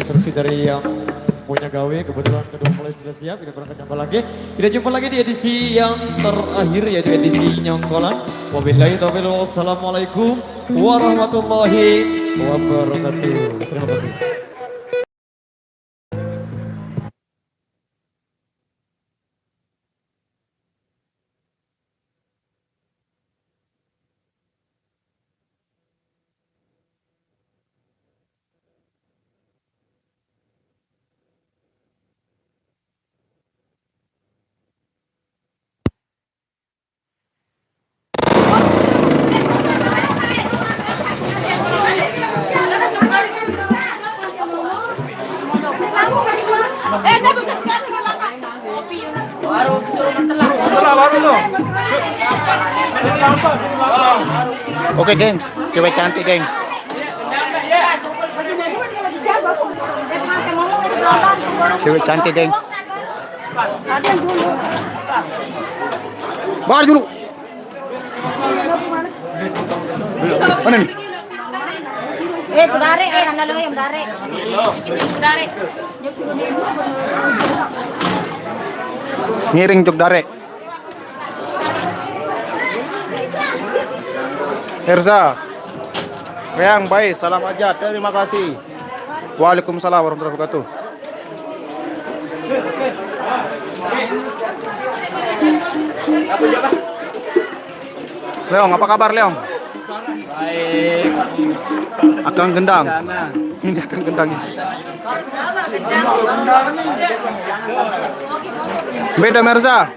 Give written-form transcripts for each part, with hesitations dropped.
instruksi dari yang punya gawe. Kebetulan kedua mulai sudah siap, kita berangkat jumpa lagi. Kita jumpa lagi di edisi yang terakhir, yaitu edisi Nyonggolan. Wabillahi taufiq, wassalamualaikum warahmatullahi wabarakatuh. Terima kasih. Oke, gengs, cewek cantik, gengs. Cewek cantik, gengs. Bakar dulu. Mana nih? Tudare, anda lang yung tudare. Tudare. Ngiring jog dare. Herza, yang baik, salam aja, terima kasih. Waalaikumsalam warahmatullahi wabarakatuh. Leong, apa kabar Leong? Baik. Akang gendang. Ini akang gendang. Beda Merza.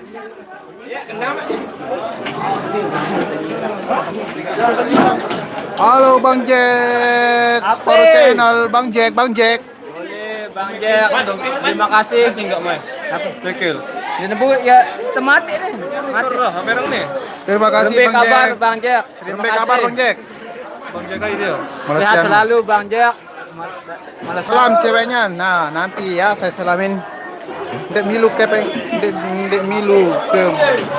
Halo Bang Jack, Sport Channel, Bang Jack. Boleh Bang Jack. Terima kasih enggak mau. Apa? Cekil. Ini Bu ya temati nih. Mati. Merah nih. Terima kasih Rembe Bang kabar Jack. Bang Jack. Terima Rembe kasih. kabar Bang Jack. Bang Jack itu. Sehat selalu Bang Jack. Salam ceweknya. Nah, nanti ya saya salamin. Dek Milu Dek Milu ke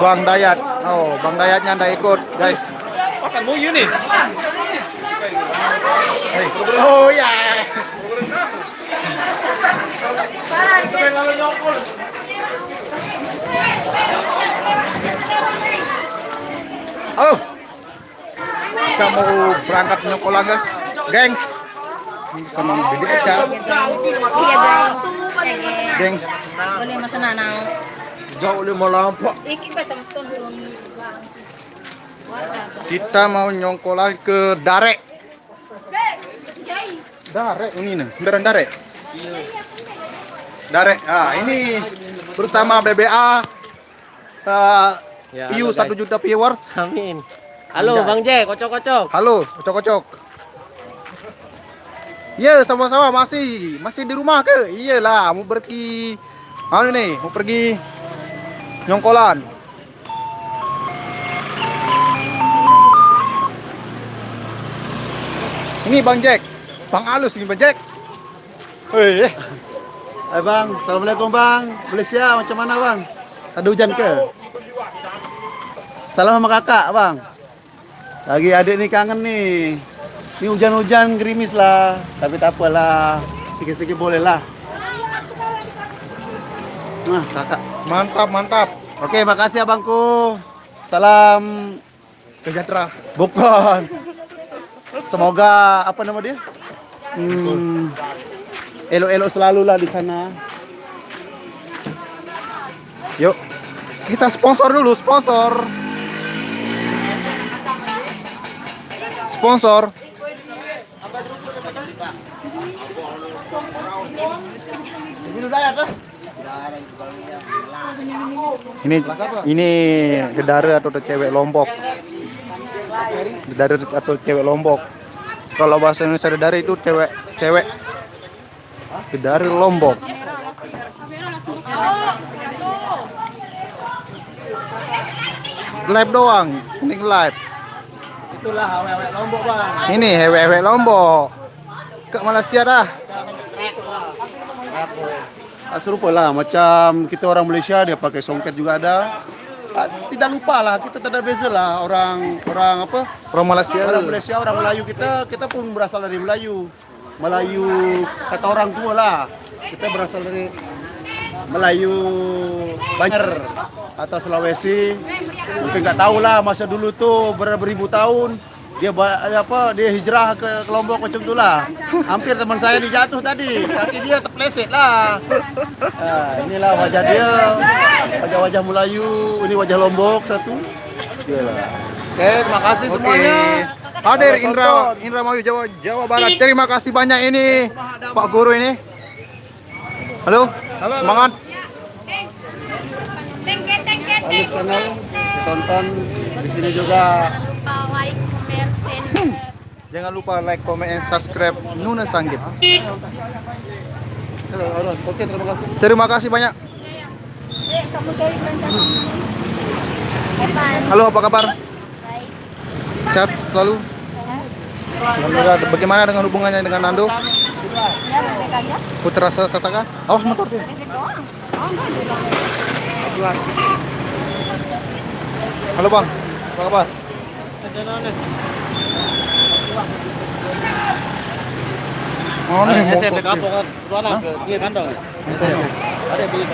Bang Dayat. Oh, Bang Dayatnya anda ikut, guys. Makan buyu nih. Oh ya. Halo. Kita mau berangkat nyokolan, guys. Gengs. Sama Dede Eca. Iya guys. Gengs. Boleh mas nanang. Jauh lima lampak. Iki ba temton Kita mau nyongkolan ke Dare. Dare ini nih, beneran Dare. Dare. Ah, ini bersama BBA Ya, IU halo, 1 juta viewers. Amin. Halo Bang Jack, kocok-kocok. Halo, kocok-kocok. Iya, sama-sama masih di rumah ke? Iyalah, mau pergi mau pergi nyongkolan. Ini Bang Jack. Bang Alus ini Bang Jack. Hei. Hai bang, assalamualaikum bang. Malaysia macam mana bang? Ada hujan ke? Salam sama kakak bang. Lagi adik nih kangen nih. Ini hujan-hujan gerimis lah, tapi tak apalah. Sikit-sikit boleh lah. Nah kakak. Mantap. Oke, makasih abangku. Salam Sejahtera. bukan. Semoga apa nama dia? Elok-elok selalu lah di sana. Yuk. Kita sponsor dulu, sponsor. Ini gedara atau cewek Lombok. Gedara atau cewek Lombok. Kalau bahasa Indonesia gedara itu cewek. Gedara Lombok. Live doang, ini live. Itulah awet-awet Lombok bang. Ini hewe Lombok. Ke Malaysia dah. Serupa lah macam kita orang Malaysia dia pakai songket juga ada. Tidak lupa lah kita tidak beza lah orang apa Orang Malaysia. orang Malaysia orang Melayu kita pun berasal dari Melayu. Melayu kata orang tua lah. Kita berasal dari Melayu Banjar atau Sulawesi. Mungkin nggak tahu lah masa dulu tuh beribu tahun dia hijrah ke Lombok macam itulah. Hampir teman saya dijatuh tadi, kaki dia terpleset lah. Nah, inilah wajah dia, wajah Melayu, ini wajah Lombok satu. Iyalah. Oke, terima kasih semuanya. Hadir Indramayu Jawa Barat. Terima kasih banyak ini Pak Guru ini. Halo, semangat. Alif channel ditonton di sini juga. Like, comment, share. Jangan lupa like, comment, and subscribe Nuna Sanggit. Oke, terima kasih. Terima kasih banyak. Kamu cari Evan. Halo, apa kabar? Baik. Sehat selalu. Alhamdulillah. Bagaimana dengan hubungannya dengan Nando? Ya, baik aja. Putra Sasaka? Awas motor tuh. Baik doang. Oh, enggak. Halo Bang, apa kabar? Oh, nih, Saya dekat kan, tuan ke dia kandang. Ada beli.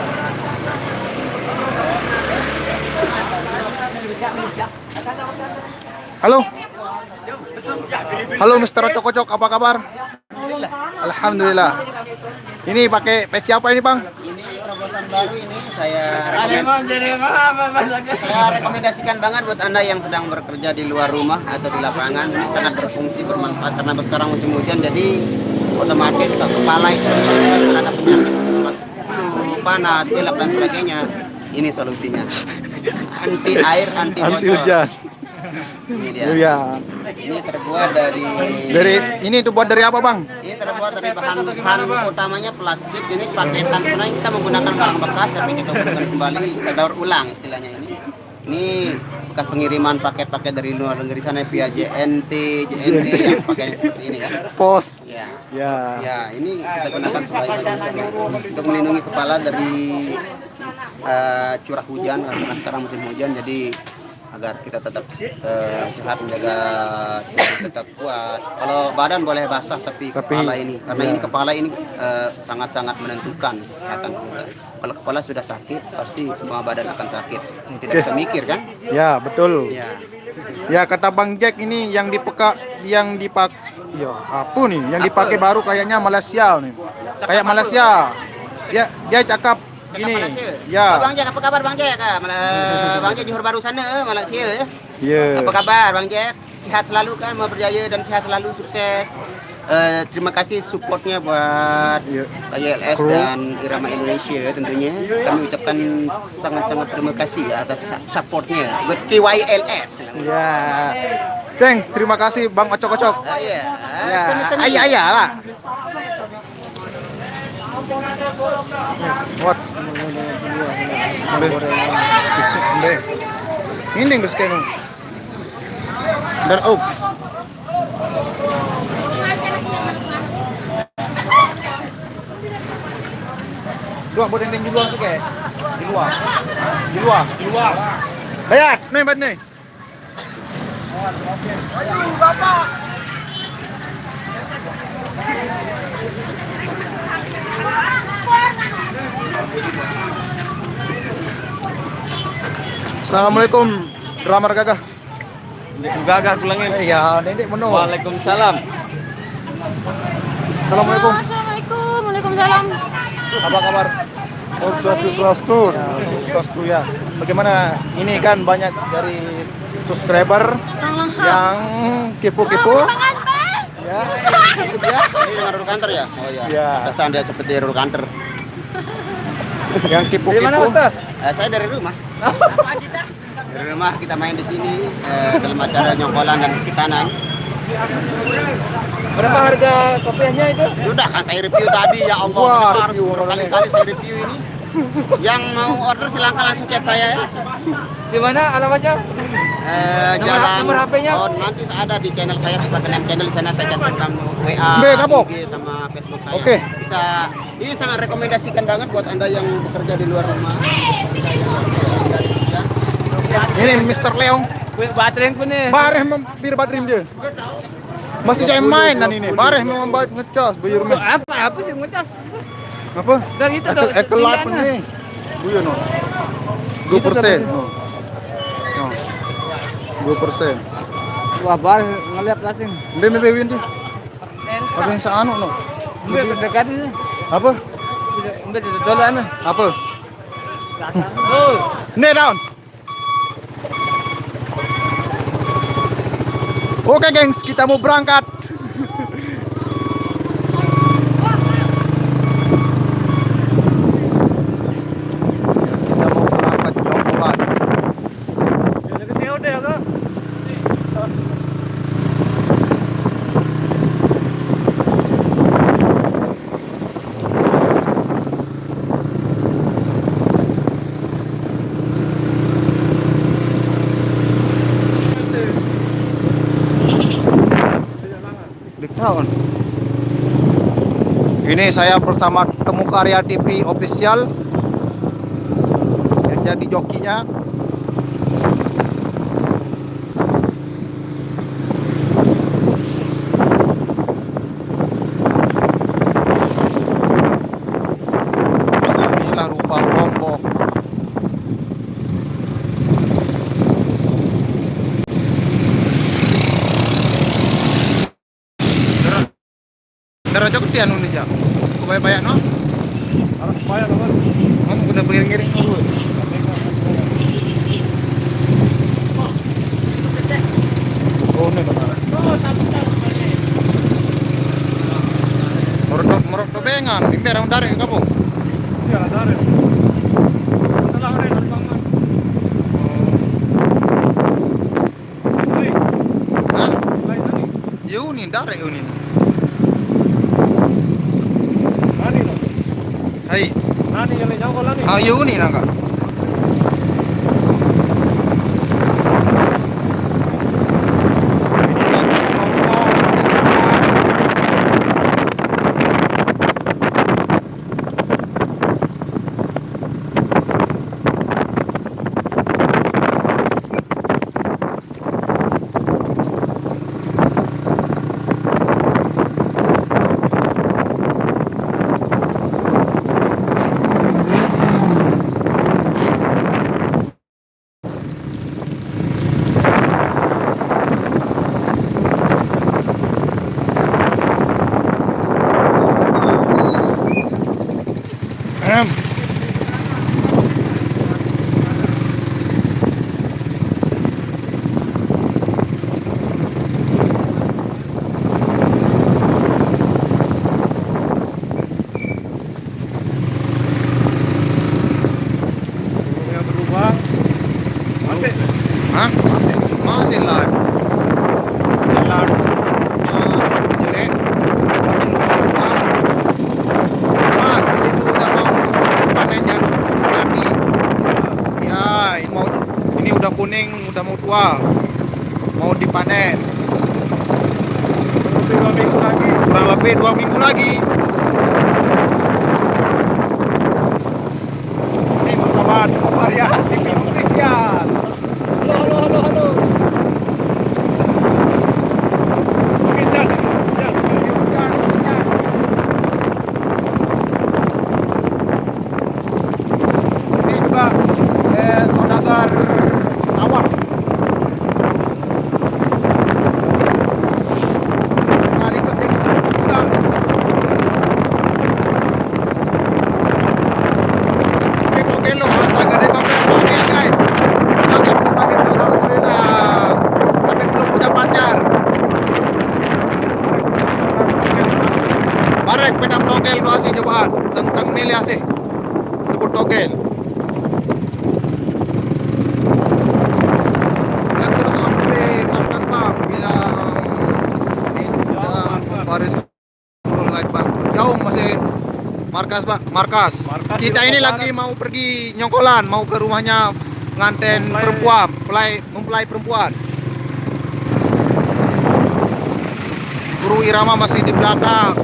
Halo. Halo Mr. Cok-Cok, apa kabar? Alhamdulillah. Ini pakai peci apa ini, Bang? Ini terobosan baru ini saya rekomendasikan banget buat Anda yang sedang bekerja di luar rumah atau di lapangan. Ini sangat berfungsi, bermanfaat karena sekarang musim hujan, jadi otomatis ke kepala itu ada penyakit flu, panas, pilek dan sebagainya. Ini solusinya. Anti air, anti bocor. Ini dia. Iya. Ini terbuat dari Ini buat dari apa, Bang? Ini terbuat dari bahan utamanya plastik. Ini paketan sebenarnya kita menggunakan barang bekas tapi kita gunakan kembali, kita daur ulang istilahnya ini. Ini bekas pengiriman paket-paket dari luar negeri sana via JNT yang pakainya seperti ini kan. Pos. Ya. Ya. Ya, ini kita gunakan sebagai untuk melindungi kepala dari curah hujan karena sekarang musim hujan, jadi agar kita tetap sehat, menjaga tubuh tetap kuat. Kalau badan boleh basah tapi kepala ini, karena ini kepala ini sangat-sangat menentukan kesehatan kita. Kalau kepala sudah sakit, pasti semua badan akan sakit. Tidak bisa mikir kan? Ya, betul. Ya. Ya, kata Bang Jack ini yang dipakai apa nih? Yang dipakai baru kayaknya Malaysia nih. Kayak Malaysia. Dia cakap ini. Ya. Bang Jack, apa kabar Bang Jack? Bang Jack Johor Baru sana, Malaysia ya. Ya. Apa kabar Bang Jack? Sehat selalu kan, mau berjaya dan sehat selalu, sukses. Terima kasih supportnya buat KYLS dan Irama Indonesia tentunya. Kami ucapkan sangat-sangat terima kasih atas supportnya buat KYLS. Ya. Thanks, terima kasih Bang Ocok-Ocok. Iya. Ya. Ayah lah. What? Ini guys kenu. Dan Dua boleh di luar sih kayak. Di luar. Bayar, nih bat nih. Ayo Bapak. Assalamualaikum, Ramar Gagah. Gagah kulangin. Iya, Dendek menu. Waalaikumsalam. Assalamualaikum. Assalamualaikum. Waalaikumsalam. Apa kabar? Swastu ya. Bagaimana? Ini kan banyak dari subscriber yang kepo-kepo. Ya. Ini rul kantor ya? Oh iya. Ya. Kesan dia seperti rul kantor. Yang kepo-kepo. Saya dari rumah. Dari rumah kita main di sini dalam acara nyongkolan dan kanan. Berapa harga kopiahnya itu? Sudah kan saya review tadi ya Allah. Wah, Kenapa harus review berkali-kali saya review ini? Yang mau order silahkan langsung chat saya ya. Di mana alamatnya? Jalan. nomor HP-nya? Oh, nanti ada di channel saya, Sasaka channel di sana saya cantumkan WA, IG sama Facebook saya. Oke. Bisa. Ini sangat rekomendasikan banget buat Anda yang bekerja di luar rumah. Ini Mr. Leong. Baterai pun nih. Bareh bir badrim dia. Masih jangan mainan ini. Bareh memang baik ngecas buyur men. Apa sih ngecas? Apa? Dan itu tuh, Ekelap sembilan. nih. Buyur no. 2%. No. 2%. Wah, bar ngeliat langsung. Ndek win tuh. Ada yang seanu no. Udah dekat ini. Apa? Udah dolan. Apa? Nih down. Oke gengs, kita mau berangkat. Kita mau berangkat Jongkolan. Tahun. Ini saya bersama Temu Karya TV official yang jadi jokinya. Inilah rupa Lombok. Dara jok tian anu ja. Kebanyak no. Harus bayar kan? Kamu udah ngiring-ngiring dulu. Oh, ini benar. Morok bengan, ini orang dari kamu. Iya, dari. Setelah hari bangun. Hah? Lain tadi. Yuni dari Yuni. Nani loh. Hai. Nani yang jauh kalau nani. Ah Yuni naga. Yang berubah. Mati. Hah? Masih live. Jalan jelek. Mas, di situ udah mau panen jadi. Ya, ini udah kuning, udah mau tua. Mau dipanen. Lebih 2 minggu lagi. Kurang lebih 2 minggu lagi. Ini bersama Karya TV official. Halo. Oke, jas. Ini juga saudagar sawah. Sekaligus juga. Oke lo, astaga deh pamer guys. Agak sakit alhamdulillah. Tapi belum punya pacar. Barek pedang togel do asih cobaan. Sang mele asih. Sebut togel. Dan terus sampai markas bang bilang Paris like bang. Jauh masih markas bang, markas. Kita ini lagi mau pergi nyongkolan, mau ke rumahnya nganten perempuan, mempelai perempuan. Guru Irama masih di belakang.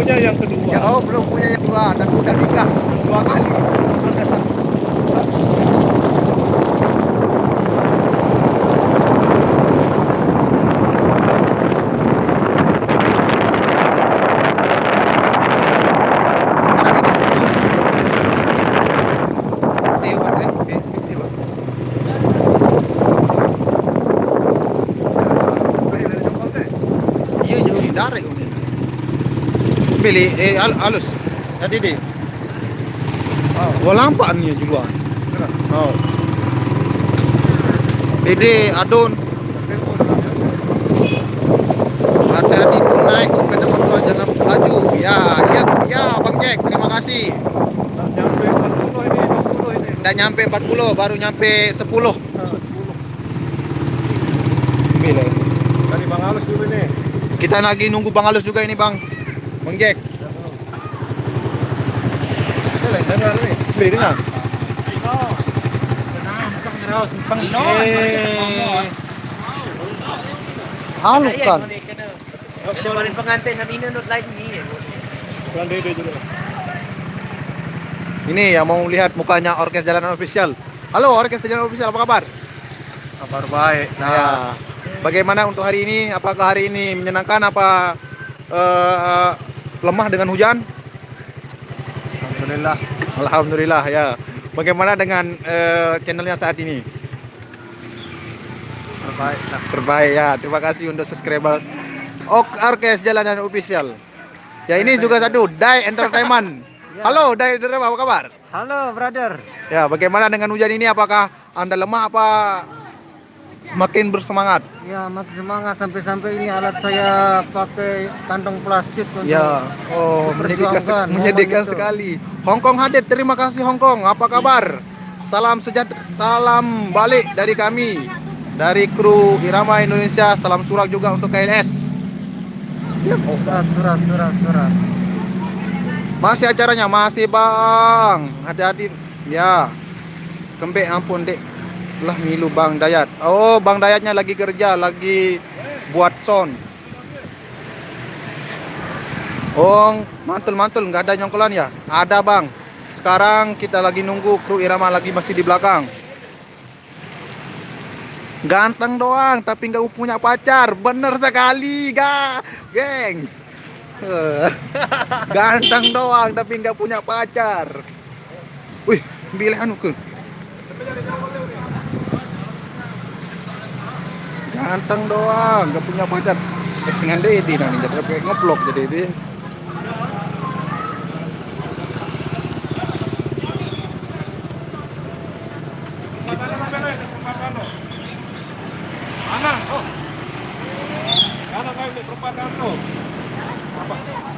punya yang kedua. Ya, oh belum punya yang dua, tapi udah nikah 2 kali. Iya jauh direct. Pilih halus. Tadi deh. Gua lampak nih duluan. Oh. Dede adun. Hati-hati tuh naik sepeda motor jangan laju. Ya, iya, ya Bang Jack, terima kasih. Nyampe 40 ini, 20 ini. Udah nyampe 40, baru nyampe 10. Pilih. Dari Bang Alus dulu nih. Kita lagi nunggu Bang Alus juga ini Bang. Bang Jack. Beli dengar. Halus kan. Kemarin pengantin dan ini nut lagi nih. Bukan Dede juga. Ini yang mau lihat mukanya Orkes Jalanan Official. Halo Orkes Jalanan Official, apa kabar? Kabar baik. Nah, bagaimana untuk hari ini? Apakah hari ini menyenangkan apa lemah dengan hujan? Alhamdulillah. Alhamdulillah ya. Bagaimana dengan channelnya saat ini? Terbaik. Terbaik ya. Terima kasih untuk subscriber Orkes Jalanan Official. Ya ini juga satu Dai Entertainment. Halo Dai Entertainment, apa kabar? Halo brother. Ya, bagaimana dengan hujan ini? Apakah Anda lemah apa makin bersemangat? Ya makin semangat sampai-sampai ini alat saya pakai kantong plastik untuk Ya, oh diperjuangkan, menyedihkan momen itu. sekali. Hongkong hadir, terima kasih Hongkong. Apa kabar? Salam sejahtera, salam balik dari kami, dari kru Irama Indonesia. Salam surat juga untuk KNS. Surat. Masih acaranya, masih Bang. Hati-hati. Ya, kembek ampun dek. Lah milu Bang Dayat. Oh, Bang Dayatnya lagi kerja, lagi buat sound. Oh, mantul nggak ada nyongkolan ya? Ada Bang. Sekarang kita lagi nunggu kru Irama lagi masih di belakang. Ganteng doang, tapi nggak punya pacar. Bener sekali, gengs. Ganteng doang, tapi nggak punya pacar. Wih, pilih anu ke. Ganteng doang, nggak punya pacar. Dengan Dedi nanti jadi kayak ngeblok jadi dia.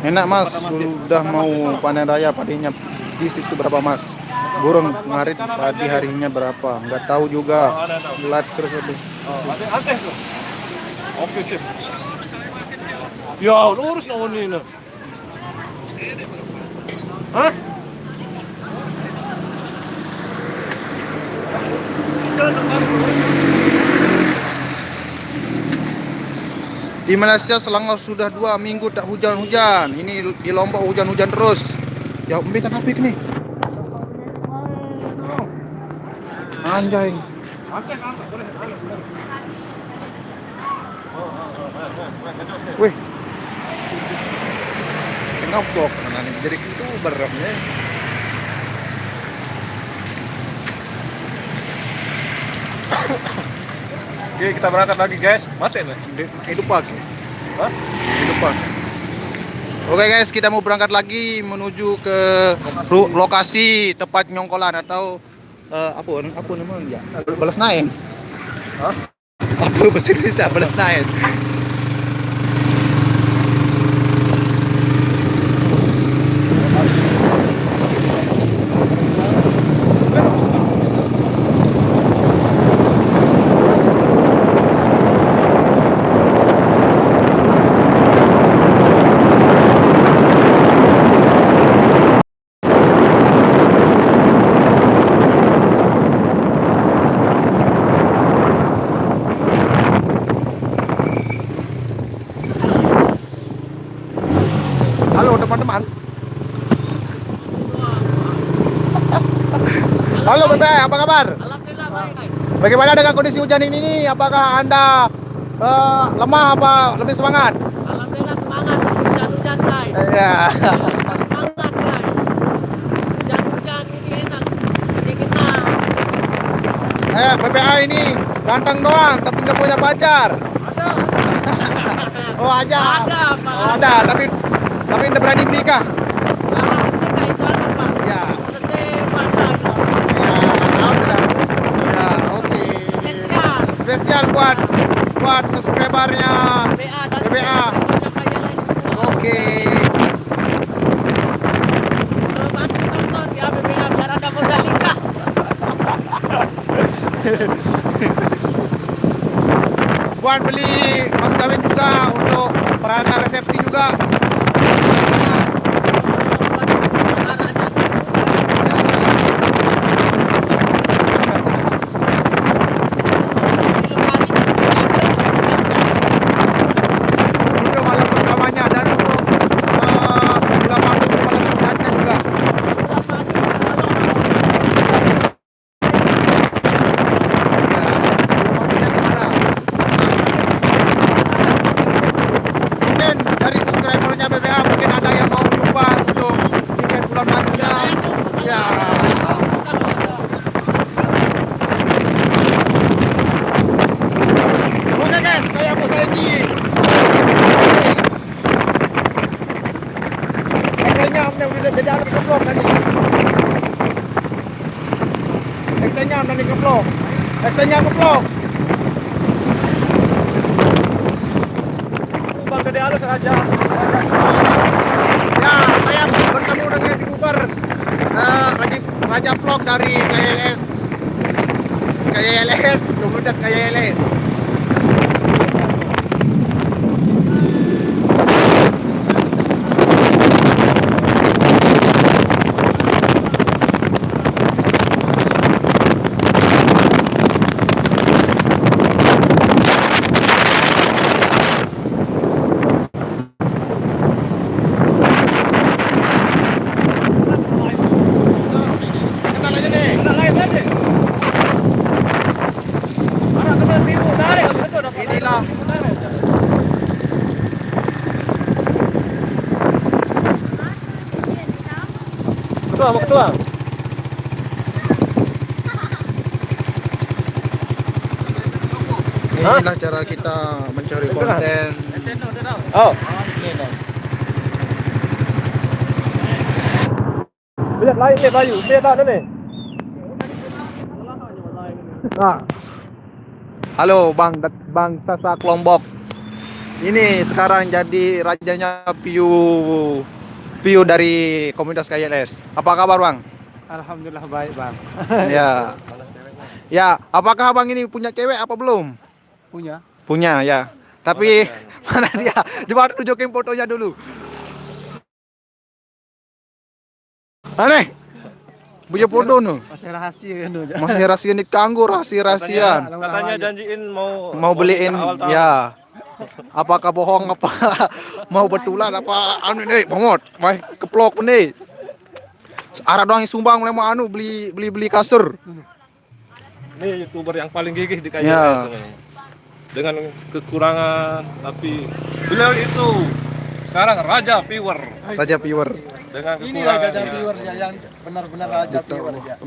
Enak Mas, sudah mau panen raya padinya di situ berapa Mas? Burung kemarin padi harinya berapa? Nggak tahu juga. Lihat terus itu. Oke sip. Ya, lurus naon ini. Hah? Di Malaysia Selangor sudah 2 minggu tak hujan-hujan. Ini di Lombok hujan-hujan terus. Ya, kita napik nih. Anjay. Wih. Ngeblok mana jadi itu beramnya. Oke, kita berangkat lagi guys. Mati nih. Hidup pagi. Hah? Hidup pagi. Oke guys, kita mau berangkat lagi menuju ke lokasi tempat nyongkolan atau apa namanya? Balas naik. Hah? Apa bahasa Indonesia? Balas naik. teman-teman. Halo Bebe, apa kabar? Alhamdulillah baik. Bagaimana dengan kondisi hujan ini? Apakah Anda lemah apa lebih semangat? Alhamdulillah semangat. Hujan-hujan guys. Iya. Semangat guys. Hujan-hujan ini enak. Jadi kita BPA ini ganteng doang, tapi nggak punya pacar. Oh aja. ada apa? Oh, ada, tapi nggak berani menikah. Kita isolasi Pak. Ya. Selesai puasa. Ya, alhamdulillah. Ya, oke. Spesial. Spesial buat subscribernya BA dan BPA. Oke. bantu tonton ya BPA biar ada modal nikah. Buat beli mas kawin juga untuk peralatan resepsi juga. Untuk malam pertamanya dan untuk bulan madu malam pertamanya juga. Mungkin dari subscribernya BPA mungkin ada yang mau nyumbang untuk tiket bulan madunya. Ya. Oke guys, saya mau lagi. Excelnya udah beda keplok tadi. Excelnya udah dikeplok. Excelnya keplok. Bang Gede Alus Raja. Ya, saya bertemu dengan YouTuber Raja Vlog dari KYLS, komunitas KYLS. Inilah ketua. Inilah cara kita mencari konten. Oh. Lihat lain nih Bayu, lihat ada nih. Nah. Halo Bang Sasak Lombok. Ini sekarang jadi rajanya Piu dari komunitas KYLS. Apa kabar Bang? Alhamdulillah baik bang. Ya. Ya, apakah Bang ini punya cewek apa belum? Punya. Punya ya. Tapi mana dia? Coba tunjukin fotonya dulu. Aneh. Punya foto nu. Masih rahasia kan? Masih rahasia diganggu rahasia-rahasian. Katanya janjiin Mau beliin awal tahun. ya. Apakah bohong apa mau betulan apa anu nih pomot. Mai keplok nih. Arah doang yang sumbang mulai mau anu beli kasur. Ini YouTuber yang paling gigih di KYS Ya. ini. Dengan kekurangan tapi beliau itu sekarang Raja Viewer Raja Viewer. dengan Ini Raja kekurangannya. viewer yang benar-benar Raja viewer ya.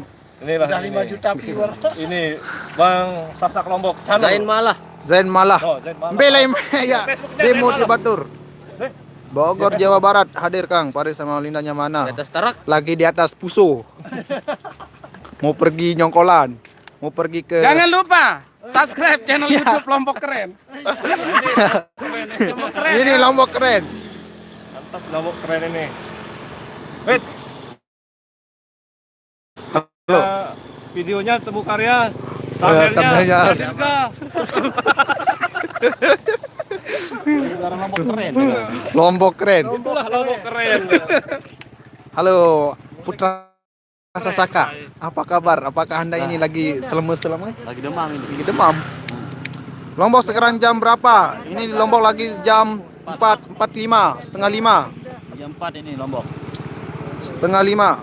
Inilah Udah 5 ini. juta viewer. Ini Bang Sasak Lombok channel. Zain malah. Zain Malah. Oh, Zain Malah. Belai ya. Facebooknya Demo Zain di Malah. Batur. Bogor, Jawa Barat hadir Kang. Paris sama Lindanya mana? Di atas tarak. Lagi di atas Puso. Mau pergi nyongkolan. Mau pergi ke Jangan lupa subscribe channel YouTube Lombok Keren. Ini Lombok keren. Mantap Lombok keren ini. Wait. Halo. Videonya temu karya. thumbnailnya. Thumbnailnya. Juga. Lombok Keren. Lombok keren. Itulah Lombok keren. Halo Putra Sasaka. Apa kabar? Apakah Anda ini lagi selemes-selemes? Lagi demam ini. Lagi demam. Lombok sekarang jam berapa? Ini di Lombok lagi jam 4.45, setengah 5. Jam 4 ini Lombok. Setengah 5.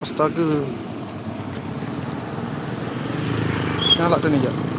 Astaga. Nyala tuh nih, Jak.